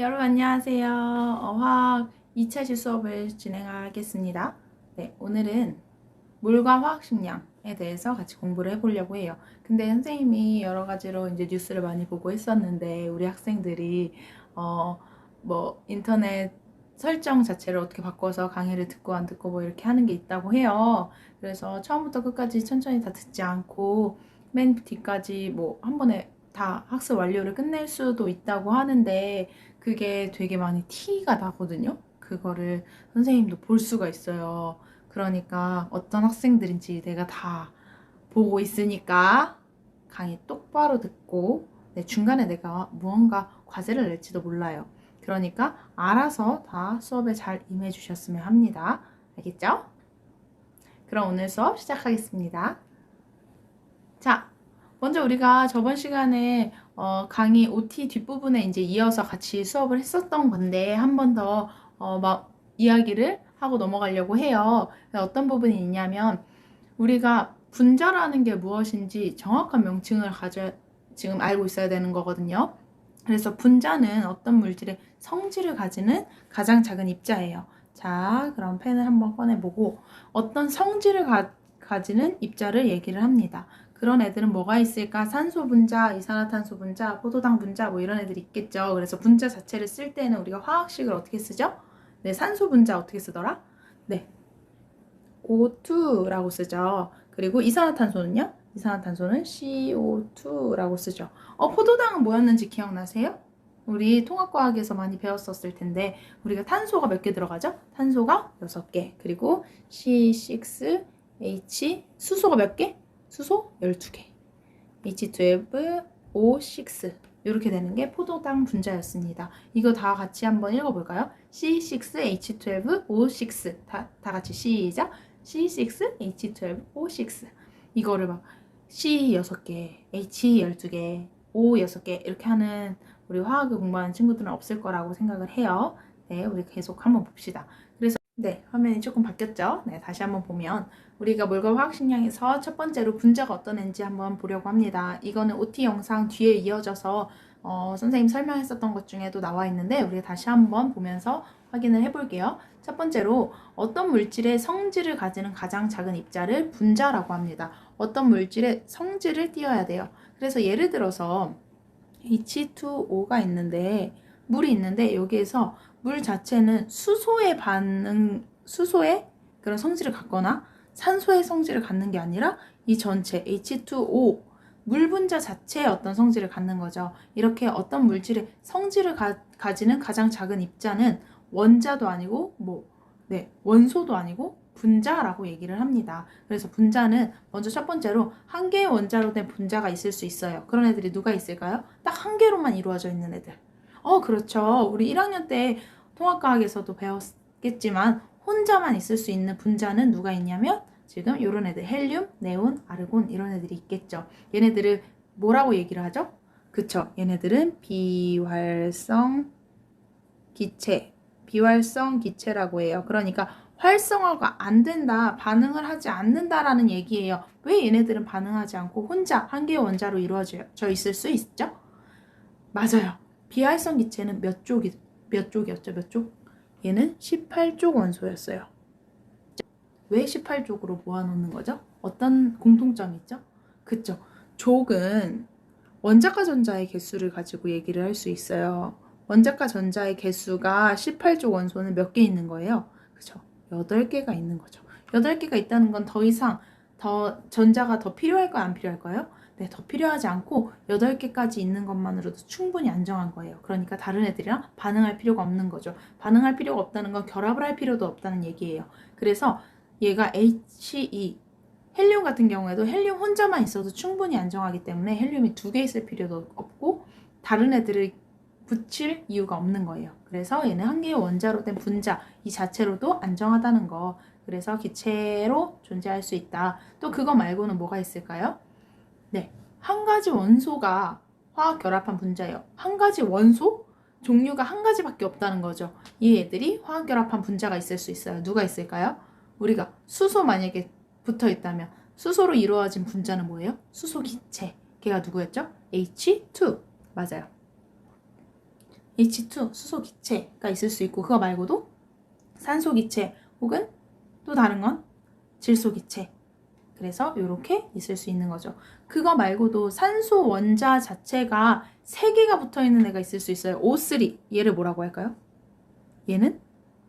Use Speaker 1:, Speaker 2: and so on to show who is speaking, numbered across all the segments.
Speaker 1: 여러분 안녕하세요. 화학 2차시 수업을 진행하겠습니다. 네, 오늘은 물과 화학 식량에 대해서 같이 공부를 해보려고 해요. 근데 선생님이 여러 가지로 이제 뉴스를 많이 보고 했었는데 우리 학생들이 어, 인터넷 설정 자체를 어떻게 바꿔서 강의를 듣고 안 듣고 뭐 이렇게 하는 게 있다고 해요. 그래서 처음부터 끝까지 천천히 다 듣지 않고 맨 뒤까지 뭐 한 번에 다 학습 완료를 끝낼 수도 있다고 하는데 그게 되게 많이 티가 나거든요. 그거를 선생님도 볼 수가 있어요. 그러니까 어떤 학생들인지 내가 다 보고 있으니까 강의 똑바로 듣고 중간에 내가 무언가 과제를 낼지도 몰라요. 그러니까 알아서 다 수업에 잘 임해 주셨으면 합니다. 알겠죠? 그럼 오늘 수업 시작하겠습니다. 자, 먼저 우리가 저번 시간에 강의 OT 뒷부분에 이제 이어서 같이 수업을 했었던 건데 한 번 더 이야기를 하고 넘어가려고 해요. 어떤 부분이 있냐면 우리가 분자라는 게 무엇인지 정확한 명칭을 지금 알고 있어야 되는 거거든요. 그래서 분자는 어떤 물질의 성질을 가지는 가장 작은 입자예요. 자, 그럼 펜을 한번 꺼내보고 어떤 성질을 가지는 입자를 얘기를 합니다. 그런 애들은 뭐가 있을까? 산소 분자, 이산화탄소 분자, 포도당 분자 뭐 이런 애들이 있겠죠. 그래서 분자 자체를 쓸 때는 우리가 화학식을 어떻게 쓰죠? 네, 산소 분자 어떻게 쓰더라? 네, O2라고 쓰죠. 그리고 이산화탄소는요? 이산화탄소는 CO2라고 쓰죠. 포도당은 뭐였는지 기억나세요? 우리 통합과학에서 많이 배웠었을 텐데 우리가 탄소가 몇 개 들어가죠? 탄소가 6개. 그리고 C6H 수소가 몇 개? 수소 12개. H12O6 이렇게 되는 게 포도당 분자였습니다. 이거 다 같이 한번 읽어볼까요? C6H12O6 다 같이 시작. C6H12O6 이거를 막 C 6개, H 12개, O 6개 이렇게 하는 우리 화학을 공부하는 친구들은 없을 거라고 생각을 해요. 네, 우리 계속 한번 봅시다. 그래서 네, 화면이 조금 바뀌었죠? 네, 다시 한번 보면 우리가 물과 화학 식량에서 첫 번째로 분자가 어떤 애인지 한번 보려고 합니다. 이거는 OT 영상 뒤에 이어져서 선생님 설명했었던 것 중에도 나와 있는데 우리가 다시 한번 보면서 확인을 해볼게요. 첫 번째로 어떤 물질의 성질을 가지는 가장 작은 입자를 분자라고 합니다. 어떤 물질의 성질을 띄어야 돼요. 그래서 예를 들어서 H2O가 있는데 물이 있는데 여기에서 물 자체는 수소의 그런 성질을 갖거나 산소의 성질을 갖는 게 아니라 이 전체 H2O 물 분자 자체의 어떤 성질을 갖는 거죠. 이렇게 어떤 물질의 성질을 가지는 가장 작은 입자는 원자도 아니고 원소도 아니고 분자라고 얘기를 합니다. 그래서 분자는 먼저 첫 번째로 한 개의 원자로 된 분자가 있을 수 있어요. 그런 애들이 누가 있을까요? 딱 한 개로만 이루어져 있는 애들. 그렇죠. 우리 1학년 때 통합과학에서도 배웠겠지만 혼자만 있을 수 있는 분자는 누가 있냐면 지금 이런 애들 헬륨, 네온, 아르곤 이런 애들이 있겠죠. 얘네들을 뭐라고 얘기를 하죠? 그쵸. 얘네들은 비활성 기체라고 해요. 그러니까 활성화가 안 된다, 반응을 하지 않는다라는 얘기예요. 왜 얘네들은 반응하지 않고 혼자 한 개의 원자로 이루어져 있을 수 있죠? 맞아요. 비활성 기체는 몇 쪽이었죠? 몇 쪽? 얘는 18쪽 원소였어요. 왜 18쪽으로 모아놓는 거죠? 어떤 공통점이 있죠? 그쵸. 족은 원자과 전자의 개수를 가지고 얘기를 할 수 있어요. 원자과 전자의 개수가 18쪽 원소는 몇 개 있는 거예요? 그쵸. 8개가 있는 거죠. 8개가 있다는 건 더 이상 전자가 더 필요할까요? 안 필요할까요? 네, 더 필요하지 않고 8개까지 있는 것만으로도 충분히 안정한 거예요. 그러니까 다른 애들이랑 반응할 필요가 없는 거죠. 반응할 필요가 없다는 건 결합을 할 필요도 없다는 얘기예요. 그래서 얘가 He, 헬륨 같은 경우에도 헬륨 혼자만 있어도 충분히 안정하기 때문에 헬륨이 2개 있을 필요도 없고 다른 애들을 붙일 이유가 없는 거예요. 그래서 얘는 한 개의 원자로 된 분자 이 자체로도 안정하다는 거. 그래서 기체로 존재할 수 있다. 또 그거 말고는 뭐가 있을까요? 네, 한 가지 원소가 화학 결합한 분자예요. 한 가지 원소? 종류가 한 가지밖에 없다는 거죠. 이 애들이 화학 결합한 분자가 있을 수 있어요. 누가 있을까요? 우리가 수소 만약에 붙어 있다면 수소로 이루어진 분자는 뭐예요? 수소 기체. 걔가 누구였죠? H2. 맞아요. H2 수소 기체가 있을 수 있고, 그거 말고도 산소 기체 혹은 또 다른 건 질소 기체. 그래서 이렇게 있을 수 있는 거죠. 그거 말고도 산소 원자 자체가 3개가 붙어 있는 애가 있을 수 있어요. O3. 얘를 뭐라고 할까요? 얘는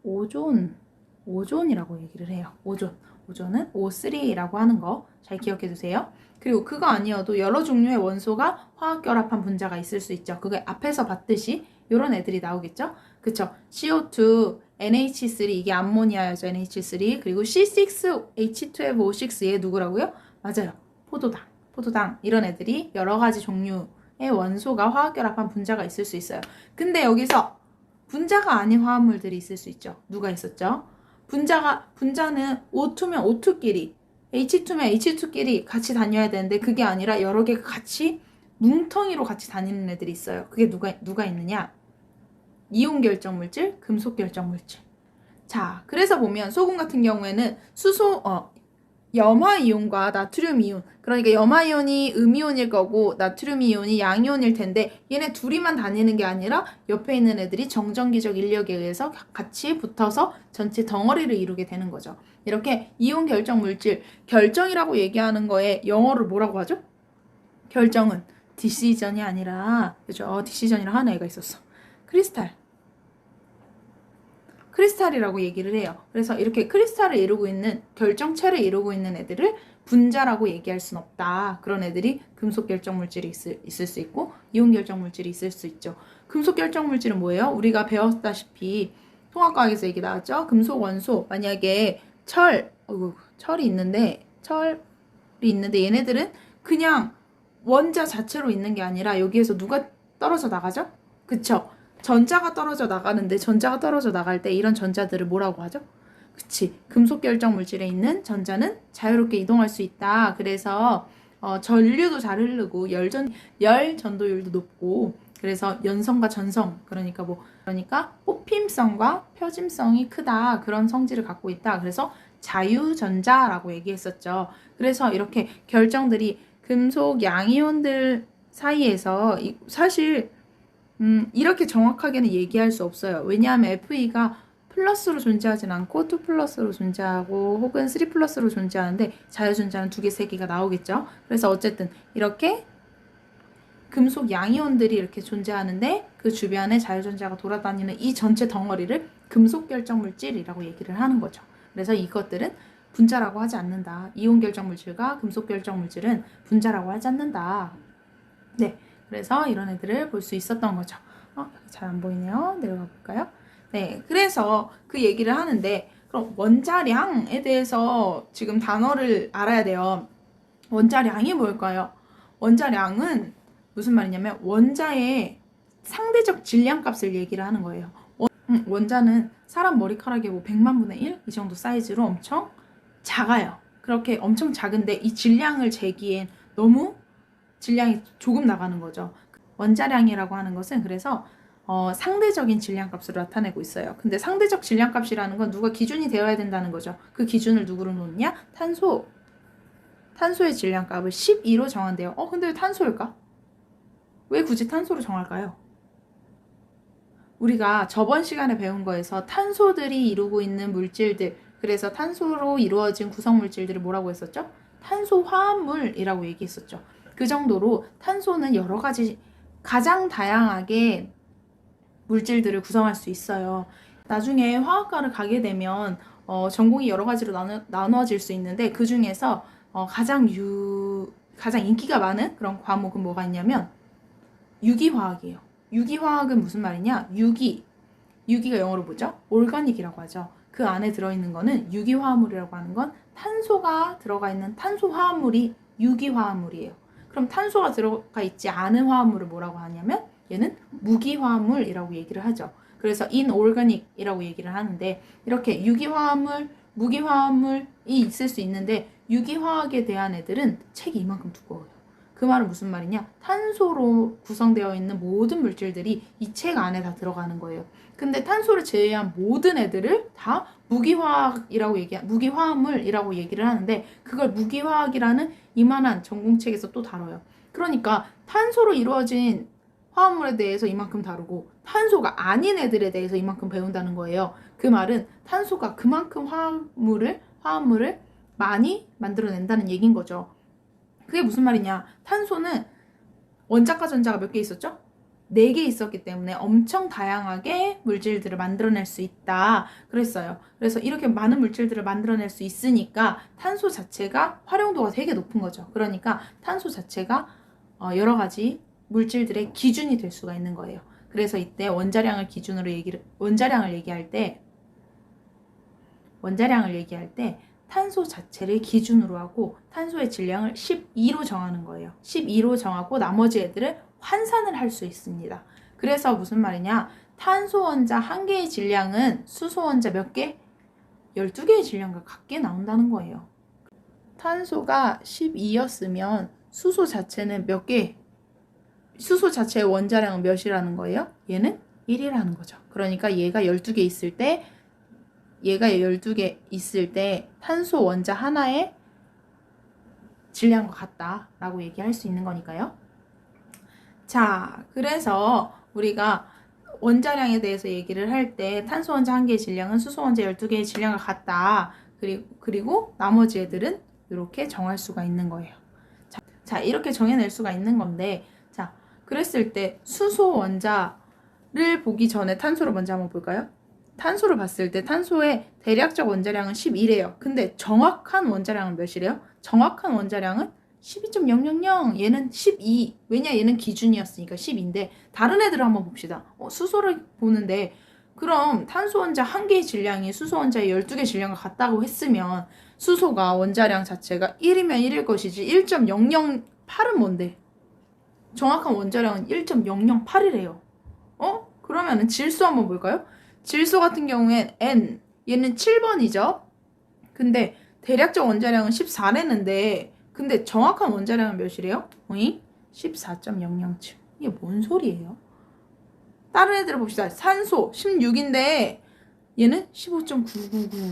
Speaker 1: 오존이라고 얘기를 해요. 오존은 O3라고 하는 거 잘 기억해 두세요. 그리고 그거 아니어도 여러 종류의 원소가 화학 결합한 분자가 있을 수 있죠. 그게 앞에서 봤듯이 이런 애들이 나오겠죠. 그쵸? CO2, NH3 이게 암모니아여죠. NH3 그리고 C6H12O6 얘 누구라고요? 맞아요. 포도당 이런 애들이 여러 가지 종류의 원소가 화학 결합한 분자가 있을 수 있어요. 근데 여기서 분자가 아닌 화합물들이 있을 수 있죠. 누가 있었죠? 분자는 O2면 O2끼리, H2면 H2끼리 같이 다녀야 되는데 그게 아니라 여러 개가 같이 뭉텅이로 같이 다니는 애들이 있어요. 그게 누가 있느냐? 이온 결정 물질, 금속 결정 물질. 자, 그래서 보면 소금 같은 경우에는 염화 이온과 나트륨 이온. 그러니까 염화 이온이 음이온일 거고 나트륨 이온이 양이온일 텐데 얘네 둘이만 다니는 게 아니라 옆에 있는 애들이 정전기적 인력에 의해서 같이 붙어서 전체 덩어리를 이루게 되는 거죠. 이렇게 이온 결정 물질, 결정이라고 얘기하는 거에 영어로 뭐라고 하죠? 결정은 디시전이 아니라, 그죠? 디시전이라 하는 애가 있었어. 크리스탈이라고 얘기를 해요. 그래서 이렇게 크리스탈을 이루고 있는, 결정체를 이루고 있는 애들을 분자라고 얘기할 순 없다. 그런 애들이 금속 결정 물질이 있을 수 있고 이온 결정 물질이 있을 수 있죠. 금속 결정 물질은 뭐예요? 우리가 배웠다시피 통합과학에서 얘기 나왔죠. 금속 원소, 만약에 철이 있는데 얘네들은 그냥 원자 자체로 있는 게 아니라 여기에서 누가 떨어져 나가죠? 그쵸? 전자가 떨어져 나가는데 전자가 떨어져 나갈 때 이런 전자들을 뭐라고 하죠? 그치. 금속 결정 물질에 있는 전자는 자유롭게 이동할 수 있다. 그래서 전류도 잘 흐르고 열 전도율도 높고 그래서 연성과 전성 그러니까 뽑힘성과 표짐성이 크다. 그런 성질을 갖고 있다. 그래서 자유전자라고 얘기했었죠. 그래서 이렇게 결정들이 금속 양이온들 사이에서 사실 이렇게 정확하게는 얘기할 수 없어요. 왜냐하면 FE가 플러스로 존재하진 않고 2 플러스로 존재하고 혹은 3 플러스로 존재하는데 자유전자는 2개, 3개가 나오겠죠. 그래서 어쨌든 이렇게 금속 양이온들이 이렇게 존재하는데 그 주변에 자유전자가 돌아다니는 이 전체 덩어리를 금속 결정 물질이라고 얘기를 하는 거죠. 그래서 이것들은 분자라고 하지 않는다. 이온 결정 물질과 금속 결정 물질은 분자라고 하지 않는다. 네. 그래서 이런 애들을 볼 수 있었던 거죠. 잘 안 보이네요. 내려가 볼까요? 네, 그래서 그 얘기를 하는데 그럼 원자량에 대해서 지금 단어를 알아야 돼요. 원자량이 뭘까요? 원자량은 무슨 말이냐면 원자의 상대적 질량값을 얘기를 하는 거예요. 원자는 사람 머리카락의 100만 분의 1? 이 정도 사이즈로 엄청 작아요. 그렇게 엄청 작은데 이 질량을 재기엔 너무 질량이 조금 나가는 거죠. 원자량이라고 하는 것은 그래서 상대적인 질량값으로 나타내고 있어요. 근데 상대적 질량값이라는 건 누가 기준이 되어야 된다는 거죠. 그 기준을 누구로 놓느냐? 탄소의 질량값을 12로 정한대요. 근데 왜 탄소일까? 왜 굳이 탄소로 정할까요? 우리가 저번 시간에 배운 거에서 탄소들이 이루고 있는 물질들, 그래서 탄소로 이루어진 구성 물질들을 뭐라고 했었죠? 탄소 화합물이라고 얘기했었죠. 그 정도로 탄소는 여러 가지 가장 다양하게 물질들을 구성할 수 있어요. 나중에 화학과를 가게 되면 전공이 여러 가지로 나누어질 수 있는데 그 중에서 가장 인기가 많은 그런 과목은 뭐가 있냐면 유기화학이에요. 유기화학은 무슨 말이냐? 유기가 영어로 뭐죠? 올가닉이라고 하죠. 그 안에 들어있는 거는 유기화합물이라고 하는 건 탄소가 들어가 있는 탄소화합물이 유기화합물이에요. 그럼 탄소가 들어가 있지 않은 화합물을 뭐라고 하냐면 얘는 무기화합물이라고 얘기를 하죠. 그래서 inorganic이라고 얘기를 하는데 이렇게 유기화합물, 무기화합물이 있을 수 있는데 유기화학에 대한 애들은 책이 이만큼 두꺼워요. 그 말은 무슨 말이냐? 탄소로 구성되어 있는 모든 물질들이 이 책 안에 다 들어가는 거예요. 근데 탄소를 제외한 모든 애들을 다 무기화합물이라고 얘기를 하는데 그걸 무기화학이라는 이만한 전공책에서 또 다뤄요. 그러니까 탄소로 이루어진 화합물에 대해서 이만큼 다루고 탄소가 아닌 애들에 대해서 이만큼 배운다는 거예요. 그 말은 탄소가 그만큼 화합물을 많이 만들어낸다는 얘기인 거죠. 그게 무슨 말이냐? 탄소는 원자과 전자가 몇 개 있었죠? 4개 있었기 때문에 엄청 다양하게 물질들을 만들어낼 수 있다 그랬어요. 그래서 이렇게 많은 물질들을 만들어낼 수 있으니까 탄소 자체가 활용도가 되게 높은 거죠. 그러니까 탄소 자체가 여러 가지 물질들의 기준이 될 수가 있는 거예요. 그래서 이때 원자량을 얘기할 때 탄소 자체를 기준으로 하고 탄소의 질량을 12로 정하는 거예요. 12로 정하고 나머지 애들을 환산을 할 수 있습니다. 그래서 무슨 말이냐? 탄소 원자 한 개의 질량은 수소 원자 몇 개? 12개의 질량과 같게 나온다는 거예요. 탄소가 12였으면 수소 자체는 몇 개? 수소 자체의 원자량은 몇이라는 거예요? 얘는 1이라는 거죠. 그러니까 얘가 12개 있을 때 탄소 원자 하나의 질량과 같다라고 얘기할 수 있는 거니까요. 자, 그래서 우리가 원자량에 대해서 얘기를 할 때 탄소 원자 한 개의 질량은 수소 원자 12개의 질량과 같다. 그리고 나머지 애들은 이렇게 정할 수가 있는 거예요. 자, 이렇게 정해낼 수가 있는 건데, 자, 그랬을 때 수소 원자를 보기 전에 탄소를 먼저 한번 볼까요? 탄소를 봤을 때 탄소의 대략적 원자량은 11이에요. 근데 정확한 원자량은 몇이래요? 정확한 원자량은 12.000, 얘는 12. 왜냐? 얘는 기준이었으니까 10인데 다른 애들을 한번 봅시다. 수소를 보는데 그럼 탄소 원자 한 개의 질량이 수소 원자의 12개 질량과 같다고 했으면 수소가 원자량 자체가 1이면 1일 것이지 1.008은 뭔데? 정확한 원자량은 1.008이래요. 그러면은 질소 한번 볼까요? 질소 같은 경우엔 N, 얘는 7번이죠? 근데 대략적 원자량은 14랬는데 근데 정확한 원자량은 몇이래요? 14.007. 이게 뭔 소리예요? 다른 애들을 봅시다. 산소 16인데 얘는 15.999.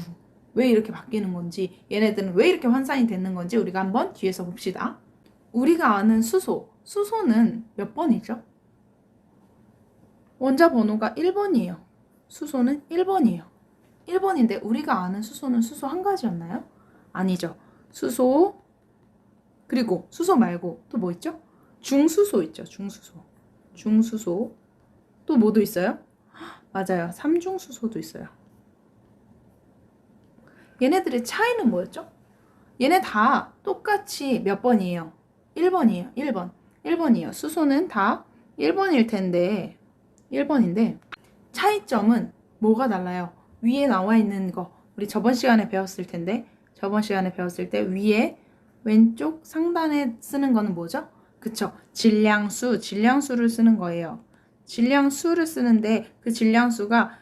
Speaker 1: 왜 이렇게 바뀌는 건지, 얘네들은 왜 이렇게 환산이 되는 건지 우리가 한번 뒤에서 봅시다. 우리가 아는 수소는 몇 번이죠? 원자 번호가 1번이에요. 수소는 1번이에요. 1번인데 우리가 아는 수소는 수소 한 가지였나요? 아니죠. 수소, 그리고 수소 말고 또 뭐 있죠? 중수소 있죠. 중수소. 또 뭐도 있어요? 맞아요. 삼중수소도 있어요. 얘네들의 차이는 뭐였죠? 얘네 다 똑같이 몇 번이에요? 1번이에요. 1번이에요. 수소는 다 1번일 텐데 1번인데 차이점은 뭐가 달라요? 위에 나와 있는 거 우리 저번 시간에 배웠을 때 위에 왼쪽 상단에 쓰는 거는 뭐죠? 그쵸? 질량수를 쓰는 거예요. 질량수를 쓰는데 그 질량수가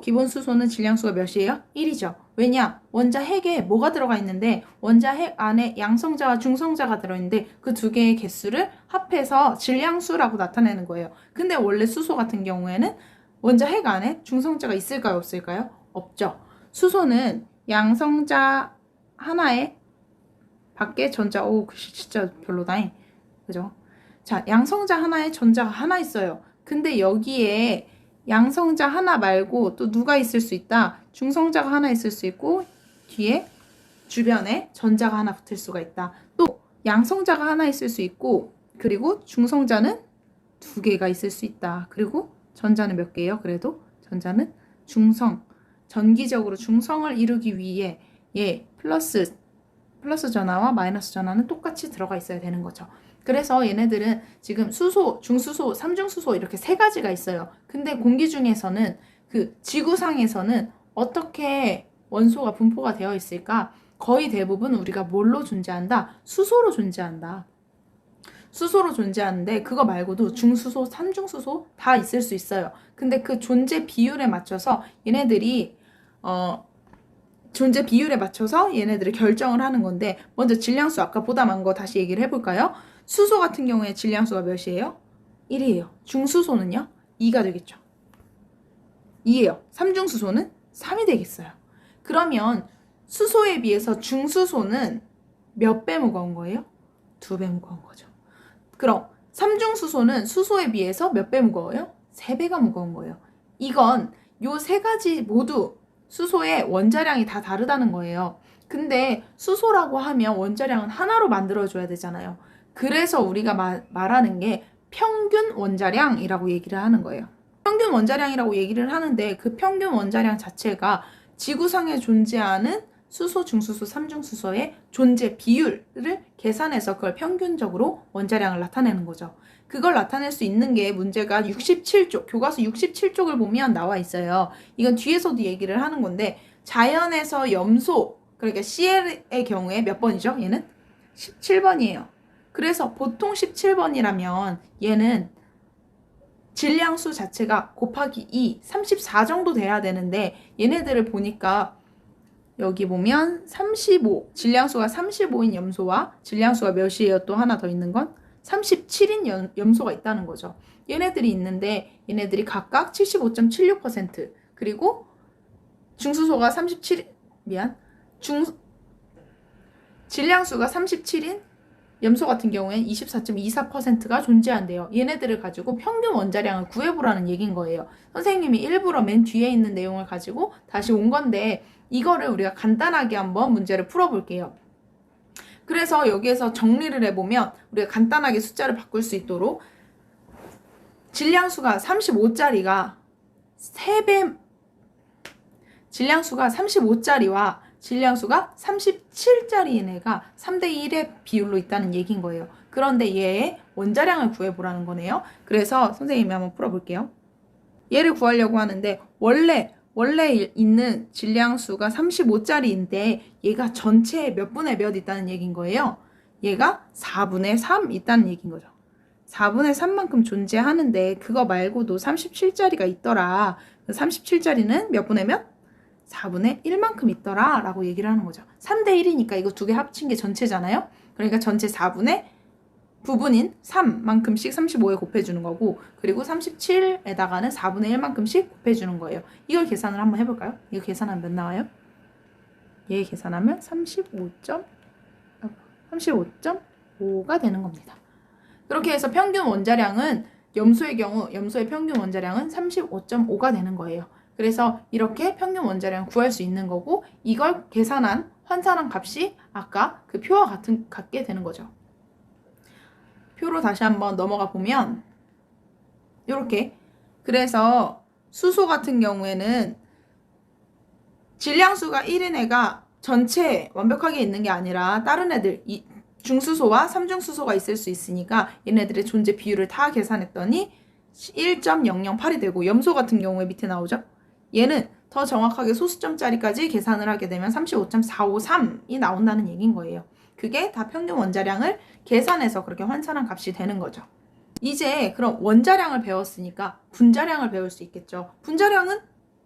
Speaker 1: 기본 수소는 질량수가 몇이에요? 1이죠. 왜냐? 원자 핵에 뭐가 들어가 있는데 원자 핵 안에 양성자와 중성자가 들어있는데 그 두 개의 개수를 합해서 질량수라고 나타내는 거예요. 근데 원래 수소 같은 경우에는 원자 핵 안에 중성자가 있을까요? 없을까요? 없죠. 수소는 양성자 하나에 밖에 전자, 글씨 진짜 별로다잉. 그죠? 자, 양성자 하나에 전자가 하나 있어요. 근데 여기에 양성자 하나 말고 또 누가 있을 수 있다? 중성자가 하나 있을 수 있고 뒤에 주변에 전자가 하나 붙을 수가 있다. 또 양성자가 하나 있을 수 있고 그리고 중성자는 2개가 있을 수 있다. 그리고 전자는 몇 개예요? 그래도 전자는 전기적으로 중성을 이루기 위해 플러스 전하와 마이너스 전하는 똑같이 들어가 있어야 되는 거죠. 그래서 얘네들은 지금 수소, 중수소, 삼중수소 이렇게 3가지가 있어요. 근데 공기 중에서는 그 지구상에서는 어떻게 원소가 분포가 되어 있을까? 거의 대부분 우리가 뭘로 존재한다? 수소로 존재한다. 수소로 존재하는데 그거 말고도 중수소, 삼중수소 다 있을 수 있어요. 근데 그 존재 비율에 맞춰서 얘네들이 결정을 하는 건데 먼저 질량수 아까 보다 만 거 다시 얘기를 해볼까요? 수소 같은 경우에 질량수가 몇이에요? 1이에요. 중수소는요? 2가 되겠죠. 2예요. 삼중수소는 3이 되겠어요. 그러면 수소에 비해서 중수소는 몇 배 무거운 거예요? 2배 무거운 거죠. 그럼 삼중수소는 수소에 비해서 몇 배 무거워요? 3배가 무거운 거예요. 이건 요 세 가지 모두 수소의 원자량이 다 다르다는 거예요. 근데 수소라고 하면 원자량은 하나로 만들어줘야 되잖아요. 그래서 우리가 말하는 게 평균 원자량이라고 얘기를 하는 거예요. 평균 원자량이라고 얘기를 하는데 그 평균 원자량 자체가 지구상에 존재하는 수소, 중수소, 삼중수소의 존재 비율을 계산해서 그걸 평균적으로 원자량을 나타내는 거죠. 그걸 나타낼 수 있는 게 문제가 67쪽, 교과서 67쪽을 보면 나와 있어요. 이건 뒤에서도 얘기를 하는 건데 자연에서 염소, 그러니까 CL의 경우에 몇 번이죠? 얘는 17번이에요. 그래서 보통 17번이라면 얘는 질량수 자체가 곱하기 2, 34 정도 돼야 되는데 얘네들을 보니까 여기 보면 35, 질량수가 35인 염소와 질량수가 몇이에요? 또 하나 더 있는 건 37인 염소가 있다는 거죠. 얘네들이 있는데 얘네들이 각각 75.76% 그리고 중수소가 37, 질량수가 37인 염소 같은 경우엔 24.24%가 존재한대요. 얘네들을 가지고 평균 원자량을 구해보라는 얘기인 거예요. 선생님이 일부러 맨 뒤에 있는 내용을 가지고 다시 온 건데 이거를 우리가 간단하게 한번 문제를 풀어볼게요. 그래서 여기에서 정리를 해보면 우리가 간단하게 숫자를 바꿀 수 있도록 질량수가 35짜리가 3배, 질량수가 35짜리와 질량수가 37짜리인 애가 3대1의 비율로 있다는 얘기인 거예요. 그런데 얘의 원자량을 구해보라는 거네요. 그래서 선생님이 한번 풀어볼게요. 얘를 구하려고 하는데 원래 있는 질량수가 35짜리인데 얘가 전체에 몇 분의 몇 있다는 얘기인 거예요. 얘가 4분의 3 있다는 얘기인 거죠. 4분의 3만큼 존재하는데 그거 말고도 37짜리가 있더라. 37짜리는 몇 분의 몇? 4분의 1만큼 있더라 라고 얘기를 하는 거죠. 3대 1이니까 이거 두 개 합친 게 전체잖아요. 그러니까 전체 4분의 부분인 3만큼씩 35에 곱해주는 거고 그리고 37에다가는 4분의 1만큼씩 곱해주는 거예요. 이걸 계산을 한번 해볼까요? 이거 계산하면 몇 나와요? 얘 계산하면 35.5가 되는 겁니다. 그렇게 해서 평균 원자량은 염소의 경우 염소의 평균 원자량은 35.5가 되는 거예요. 그래서 이렇게 평균 원자량을 구할 수 있는 거고 이걸 계산한 환산한 값이 아까 그 표와 같게 되는 거죠. 표로 다시 한번 넘어가 보면 이렇게 그래서 수소 같은 경우에는 질량수가 1인 애가 전체 완벽하게 있는 게 아니라 다른 애들 중수소와 삼중수소가 있을 수 있으니까 얘네들의 존재 비율을 다 계산했더니 1.008이 되고 염소 같은 경우에 밑에 나오죠. 얘는 더 정확하게 소수점짜리까지 계산을 하게 되면 35.453이 나온다는 얘기인 거예요. 그게 다 평균 원자량을 계산해서 그렇게 환산한 값이 되는 거죠. 이제 그럼 원자량을 배웠으니까 분자량을 배울 수 있겠죠. 분자량은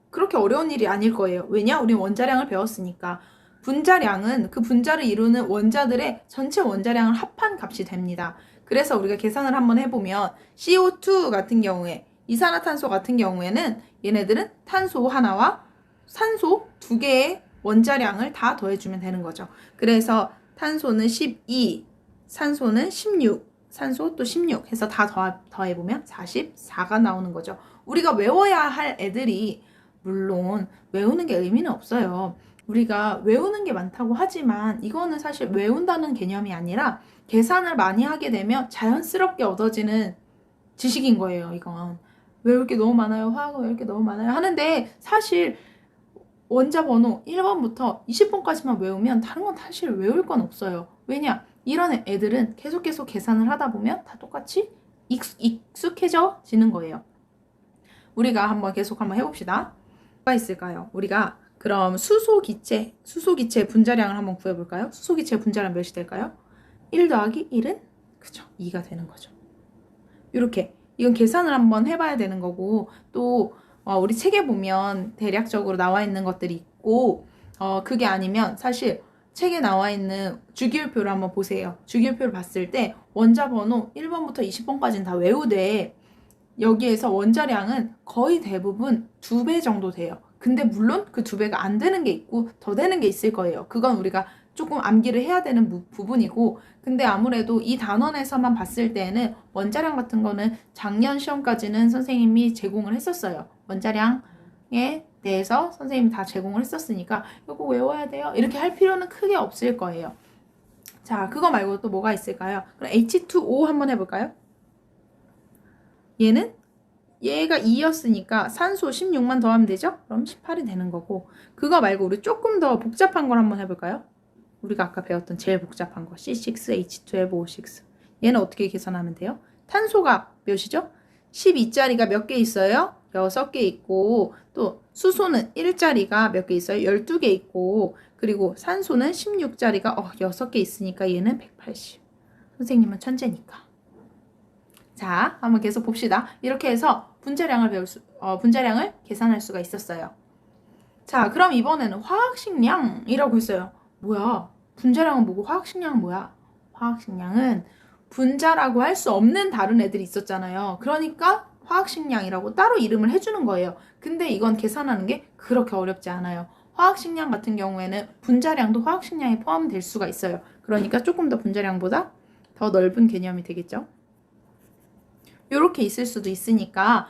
Speaker 1: 그렇게 어려운 일이 아닐 거예요. 왜냐? 우리 원자량을 배웠으니까. 분자량은 그 분자를 이루는 원자들의 전체 원자량을 합한 값이 됩니다. 그래서 우리가 계산을 한번 해보면 CO2 같은 경우에 이산화탄소 같은 경우에는 얘네들은 탄소 하나와 산소 2개의 원자량을 다 더해주면 되는 거죠. 그래서 탄소는 12, 산소는 16, 산소 또 16 해서 다 더해보면 44가 나오는 거죠. 우리가 외워야 할 애들이 물론 외우는 게 의미는 없어요. 우리가 외우는 게 많다고 하지만 이거는 사실 외운다는 개념이 아니라 계산을 많이 하게 되면 자연스럽게 얻어지는 지식인 거예요. 이건 외울 게 너무 많아요. 화학은 외울 게 너무 많아요. 하는데 사실 원자 번호 1번부터 20번까지만 외우면 다른 건 사실 외울 건 없어요. 왜냐? 이런 애들은 계속 계산을 하다 보면 다 똑같이 익숙해져지는 거예요. 우리가 계속 한번 해봅시다. 뭐가 있을까요? 우리가 그럼 수소기체 분자량을 한번 구해볼까요? 수소기체 분자량 몇이 될까요? 1 더하기 1은 그죠? 2가 되는 거죠. 이렇게 이건 계산을 한번 해봐야 되는 거고 또 우리 책에 보면 대략적으로 나와 있는 것들이 있고 그게 아니면 사실 책에 나와 있는 주기율표를 한번 보세요. 주기율표를 봤을 때 원자 번호 1번부터 20번까지는 다 외우되 여기에서 원자량은 거의 대부분 2배 정도 돼요. 근데 물론 그 2배가 안 되는 게 있고 더 되는 게 있을 거예요. 그건 우리가 조금 암기를 해야 되는 부분이고, 근데 아무래도 이 단원에서만 봤을 때는 원자량 같은 거는 작년 시험까지는 선생님이 제공을 했었어요. 원자량에 대해서 선생님이 다 제공을 했었으니까 이거 외워야 돼요 이렇게 할 필요는 크게 없을 거예요. 자, 그거 말고 또 뭐가 있을까요? 그럼 H2O 한번 해볼까요? 얘가 2였으니까 산소 16만 더하면 되죠? 그럼 18이 되는 거고, 그거 말고 우리 조금 더 복잡한 걸 한번 해볼까요? 우리가 아까 배웠던 제일 복잡한 거 C6H12O6. 얘는 어떻게 계산하면 돼요? 탄소가 몇이죠? 12짜리가 몇 개 있어요? 6개 있고, 또 수소는 1짜리가 몇 개 있어요? 12개 있고, 그리고 산소는 16짜리가 6개 있으니까 얘는 180. 선생님은 천재니까. 자, 한번 계속 봅시다. 이렇게 해서 분자량을 계산할 수가 있었어요. 자, 그럼 이번에는 화학식량이라고 했어요. 뭐야? 분자량은 뭐고 화학식량은 뭐야? 화학식량은 분자라고 할 수 없는 다른 애들이 있었잖아요. 그러니까 화학식량이라고 따로 이름을 해주는 거예요. 근데 이건 계산하는 게 그렇게 어렵지 않아요. 화학식량 같은 경우에는 분자량도 화학식량에 포함될 수가 있어요. 그러니까 조금 더 분자량보다 더 넓은 개념이 되겠죠. 이렇게 있을 수도 있으니까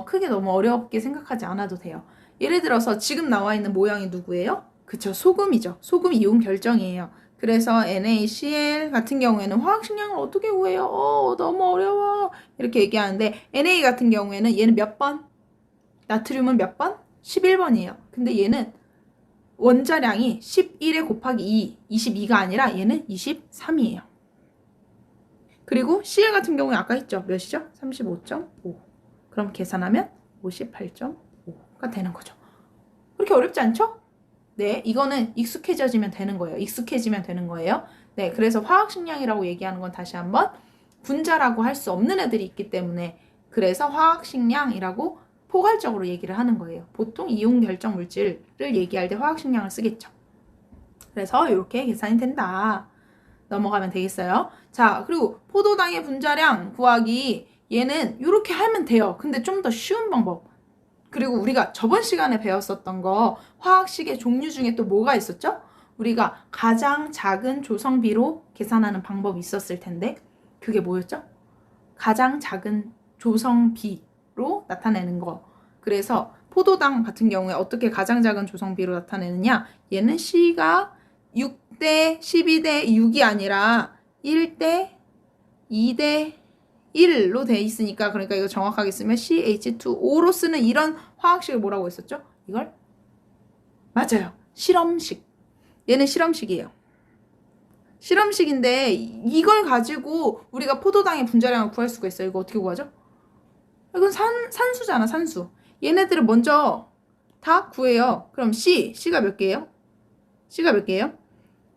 Speaker 1: 크게 너무 어렵게 생각하지 않아도 돼요. 예를 들어서 지금 나와 있는 모양이 누구예요? 그쵸, 소금이죠. 소금 이온 결정이에요. 그래서 NaCl 같은 경우에는 화학식량을 어떻게 구해요? 너무 어려워. 이렇게 얘기하는데 Na 같은 경우에는 얘는 몇 번? 나트륨은 몇 번? 11번이에요. 근데 얘는 원자량이 11에 곱하기 2, 22가 아니라 얘는 23이에요. 그리고 Cl 같은 경우에 아까 했죠? 몇이죠? 35.5. 그럼 계산하면 58.5가 되는 거죠. 그렇게 어렵지 않죠? 네, 이거는 익숙해지면 되는 거예요. 익숙해지면 되는 거예요. 네, 그래서 화학식량이라고 얘기하는 건 다시 한번 분자라고 할 수 없는 애들이 있기 때문에, 그래서 화학식량이라고 포괄적으로 얘기를 하는 거예요. 보통 이온 결정 물질을 얘기할 때 화학식량을 쓰겠죠. 그래서 이렇게 계산이 된다. 넘어가면 되겠어요. 자, 그리고 포도당의 분자량 구하기, 얘는 이렇게 하면 돼요. 근데 좀 더 쉬운 방법. 그리고 우리가 저번 시간에 배웠었던 거, 화학식의 종류 중에 또 뭐가 있었죠? 우리가 가장 작은 조성비로 계산하는 방법이 있었을 텐데, 그게 뭐였죠? 가장 작은 조성비로 나타내는 거. 그래서 포도당 같은 경우에 어떻게 가장 작은 조성비로 나타내느냐? 얘는 C가 6대 12대 6이 아니라 1대 2대 1로 돼 있으니까, 그러니까 이거 정확하게 쓰면 CH2O로 쓰는 이런 화학식을 뭐라고 했었죠? 이걸? 맞아요. 실험식. 얘는 실험식이에요. 실험식인데 이걸 가지고 우리가 포도당의 분자량을 구할 수가 있어요. 이거 어떻게 구하죠? 이건 산수잖아, 산수. 얘네들을 먼저 다 구해요. 그럼 C가 몇 개예요? C가 몇 개예요?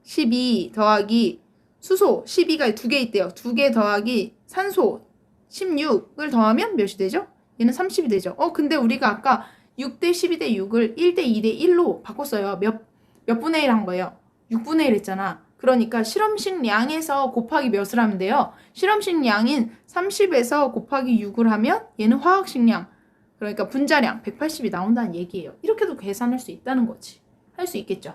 Speaker 1: 12 더하기 수소 12가 2개 있대요. 2개 더하기 산소 16을 더하면 몇이 되죠? 얘는 30이 되죠. 근데 우리가 아까 6대 12대 6을 1대 2대 1로 바꿨어요. 몇 분의 1 한 거예요? 6분의 1 했잖아. 그러니까 실험식 량에서 곱하기 몇을 하면 돼요? 실험식 량인 30에서 곱하기 6을 하면 얘는 화학식 량, 그러니까 분자량 180이 나온다는 얘기예요. 이렇게도 계산할 수 있다는 거지. 할 수 있겠죠?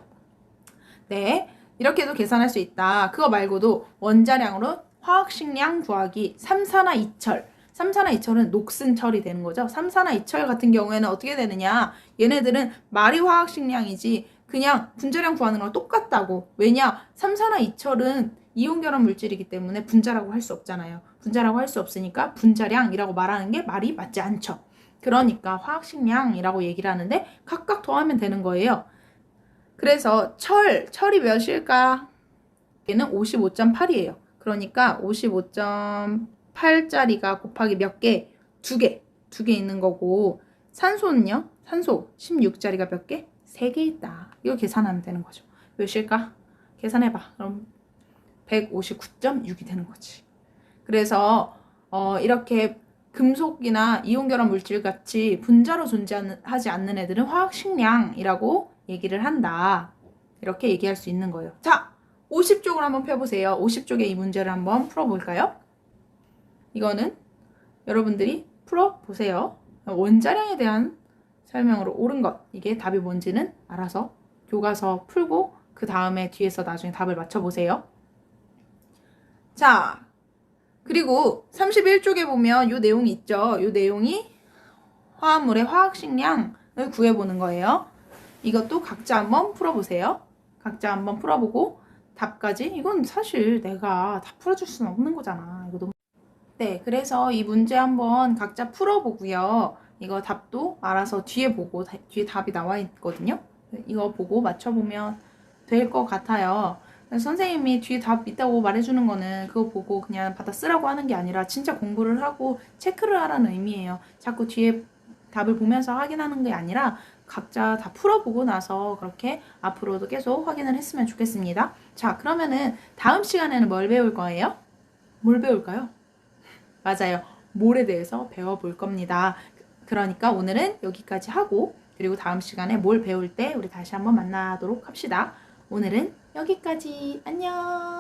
Speaker 1: 네, 이렇게도 계산할 수 있다. 그거 말고도 원자량으로 화학식량 구하기 3산화이철. 3산화이철은 녹슨철이 되는 거죠. 3산화이철 같은 경우에는 어떻게 되느냐? 얘네들은 말이 화학식량이지 그냥 분자량 구하는 거랑 똑같다고. 왜냐? 3산화이철은 이온결합 물질이기 때문에 분자라고 할 수 없잖아요. 분자라고 할 수 없으니까 분자량이라고 말하는 게 말이 맞지 않죠. 그러니까 화학식량이라고 얘기를 하는데 각각 더하면 되는 거예요. 그래서 철이 몇일까? 얘는 55.8이에요. 그러니까 55.8짜리가 곱하기 몇 개? 2개 있는 거고, 산소는요? 산소 16짜리가 몇 개? 3개 있다. 이거 계산하면 되는 거죠. 몇일까? 계산해봐. 그럼 159.6이 되는 거지. 그래서 이렇게 금속이나 이온결합 물질 같이 분자로 존재하지 않는 애들은 화학식량이라고 얘기를 한다. 이렇게 얘기할 수 있는 거예요. 자, 50쪽을 한번 펴보세요. 50쪽의 이 문제를 한번 풀어볼까요? 이거는 여러분들이 풀어보세요. 원자량에 대한 설명으로 옳은 것, 이게 답이 뭔지는 알아서 교과서 풀고 그 다음에 뒤에서 나중에 답을 맞춰보세요. 자, 그리고 31쪽에 보면 요 내용이 있죠. 요 내용이 화합물의 화학식량을 구해보는 거예요. 이것도 각자 한번 풀어보세요. 각자 한번 풀어보고 답까지. 이건 사실 내가 다 풀어줄 수는 없는 거잖아. 이거 너무... 네, 그래서 이 문제 한번 각자 풀어보고요. 이거 답도 알아서 뒤에 보고, 뒤에 답이 나와 있거든요. 이거 보고 맞춰보면 될 것 같아요. 선생님이 뒤에 답 있다고 말해주는 거는 그거 보고 그냥 받아 쓰라고 하는 게 아니라 진짜 공부를 하고 체크를 하라는 의미예요. 자꾸 뒤에 답을 보면서 확인하는 게 아니라 각자 다 풀어보고 나서 그렇게 앞으로도 계속 확인을 했으면 좋겠습니다. 자, 그러면은 다음 시간에는 뭘 배울 거예요? 뭘 배울까요? 맞아요. 몰에 대해서 배워볼 겁니다. 그러니까 오늘은 여기까지 하고 그리고 다음 시간에 뭘 배울 때 우리 다시 한번 만나도록 합시다. 오늘은 여기까지. 안녕.